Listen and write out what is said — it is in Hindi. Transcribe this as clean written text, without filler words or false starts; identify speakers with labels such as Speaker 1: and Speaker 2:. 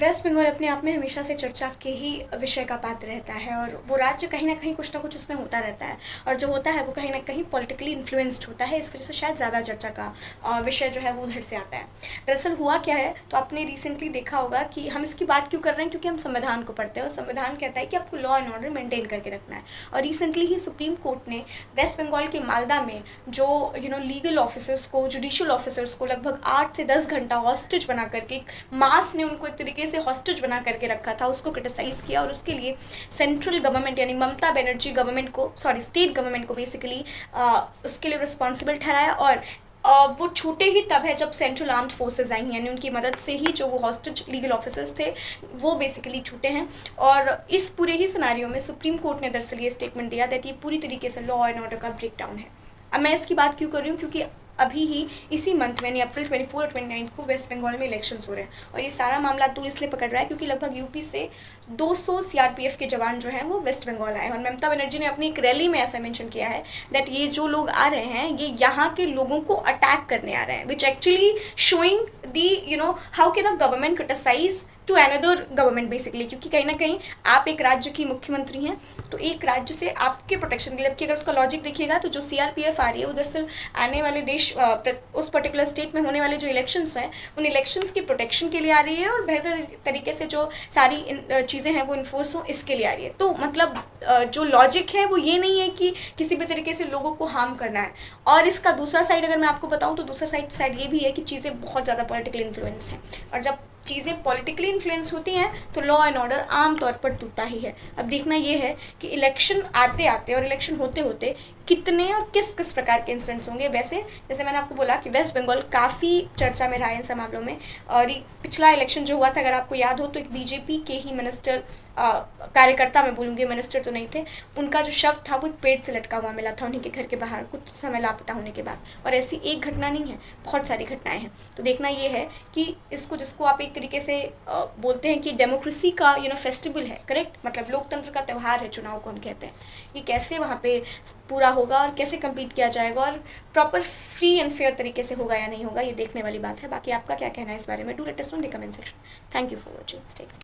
Speaker 1: वेस्ट बंगाल अपने आप में हमेशा से चर्चा के ही विषय का पात्र रहता है और वो राज्य कहीं ना कहीं कुछ ना कुछ उसमें होता रहता है और जो होता है वो कहीं ना कहीं पॉलिटिकली इन्फ्लुएंस्ड होता है। इस वजह से शायद ज़्यादा चर्चा का विषय जो है वो उधर से आता है। दरअसल हुआ क्या है, तो आपने रिसेंटली देखा होगा कि हम इसकी बात क्यों कर रहे हैं, क्योंकि हम संविधान को पढ़ते हैं और संविधान कहता है कि आपको लॉ एंड ऑर्डर मेंटेन करके रखना है। और रिसेंटली ही सुप्रीम कोर्ट ने वेस्ट बंगाल के मालदा में जो लीगल ऑफिसर्स को, जुडिशियल ऑफिसर्स को लगभग 8 से 10 घंटा हॉस्टेज बना करके, एक मास ने उनको एक तरीके से हॉस्टेज बना करके रखा था, उसको क्रिटिसाइज़ किया और उसके लिए सेंट्रल गवर्नमेंट यानी ममता बनर्जी गवर्नमेंट को, सॉरी स्टेट गवर्नमेंट को बेसिकली उसके लिए रिस्पॉन्सिबल ठहराया। और वो छूटे ही तब है जब सेंट्रल आर्म्ड फोर्सेज आई, यानी उनकी मदद से ही जो वो हॉस्टेज लीगल ऑफिसर्स थे वो बेसिकली छूटे हैं। और इस पूरे ही सिनारियो में सुप्रीम कोर्ट ने दरअसल ये स्टेटमेंट दिया दैट ये पूरी तरीके से लॉ एंड ऑर्डर का ब्रेक डाउन है। अब मैं इसकी बात क्यों कर रही हूँ, क्योंकि अभी ही इसी मंथ में यानी अप्रैल 24 और 29 को वेस्ट बंगाल में इलेक्शंस हो रहे हैं और ये सारा मामला दूर इसलिए पकड़ रहा है क्योंकि लगभग यूपी से 200 सीआरपीएफ के जवान जो हैं वो वेस्ट बंगाल आए हैं। और ममता बनर्जी ने अपनी एक रैली में ऐसा मेंशन किया है दैट ये जो लोग आ रहे हैं ये यहाँ के लोगों को अटैक करने आ रहे हैं, which actually showing the how can a government criticise to another government basically. क्योंकि कहीं ना कहीं आप एक राज्य की मुख्यमंत्री हैं तो एक राज्य से आपके प्रोटेक्शन के लिए, जबकि अगर उसका लॉजिक देखिएगा तो जो सीआरपीएफ आ रही है वो दरअसल आने वाले देश उस पर्टिकुलर स्टेट में होने वाले जो इलेक्शंस हैं उन इलेक्शंस की प्रोटेक्शन के लिए आ रही है और बेहतर तरीके से जो सारी चीज़ें हैं वो इन्फोर्स हो इसके लिए आ रही है। तो मतलब जो लॉजिक है वो ये नहीं है कि किसी भी तरीके से लोगों को हार्म करना है। और इसका दूसरा साइड अगर मैं आपको बताऊँ तो दूसरा साइड ये भी है कि चीज़ें बहुत ज़्यादा पॉलिटिकल इन्फ्लुएंस हैं और जब चीज़ें पॉलिटिकली इन्फ्लुएंस होती हैं तो लॉ एंड ऑर्डर आमतौर पर टूटता ही है। अब देखना ये है कि इलेक्शन आते आते और इलेक्शन होते होते कितने और किस किस प्रकार के इंसिडेंट्स होंगे। वैसे जैसे मैंने आपको बोला कि वेस्ट बंगाल काफ़ी चर्चा में रहा है इन सब मामलों में। और पिछला इलेक्शन जो हुआ था अगर आपको याद हो तो एक बीजेपी के ही मिनिस्टर, कार्यकर्ता मैं बोलूँगी, मिनिस्टर तो नहीं थे, उनका जो शव था वो एक पेड़ से लटका हुआ मिला था उन्हीं के घर के बाहर कुछ समय लापता होने के बाद। और ऐसी एक घटना नहीं है, बहुत सारी घटनाएं हैं। तो देखना ये है कि इसको, जिसको आप एक तरीके से बोलते हैं कि डेमोक्रेसी का फेस्टिवल है, करेक्ट, मतलब लोकतंत्र का त्यौहार है चुनाव को हम कहते हैं, ये कैसे वहाँ पे पूरा होगा और कैसे कम्पीट किया जाएगा और प्रॉपर फ्री एंड फेयर तरीके से होगा या नहीं होगा, ये देखने वाली बात है। बाकी आपका क्या कहना है इस बारे में, do let us know in the comment section. Thank you for watching, stay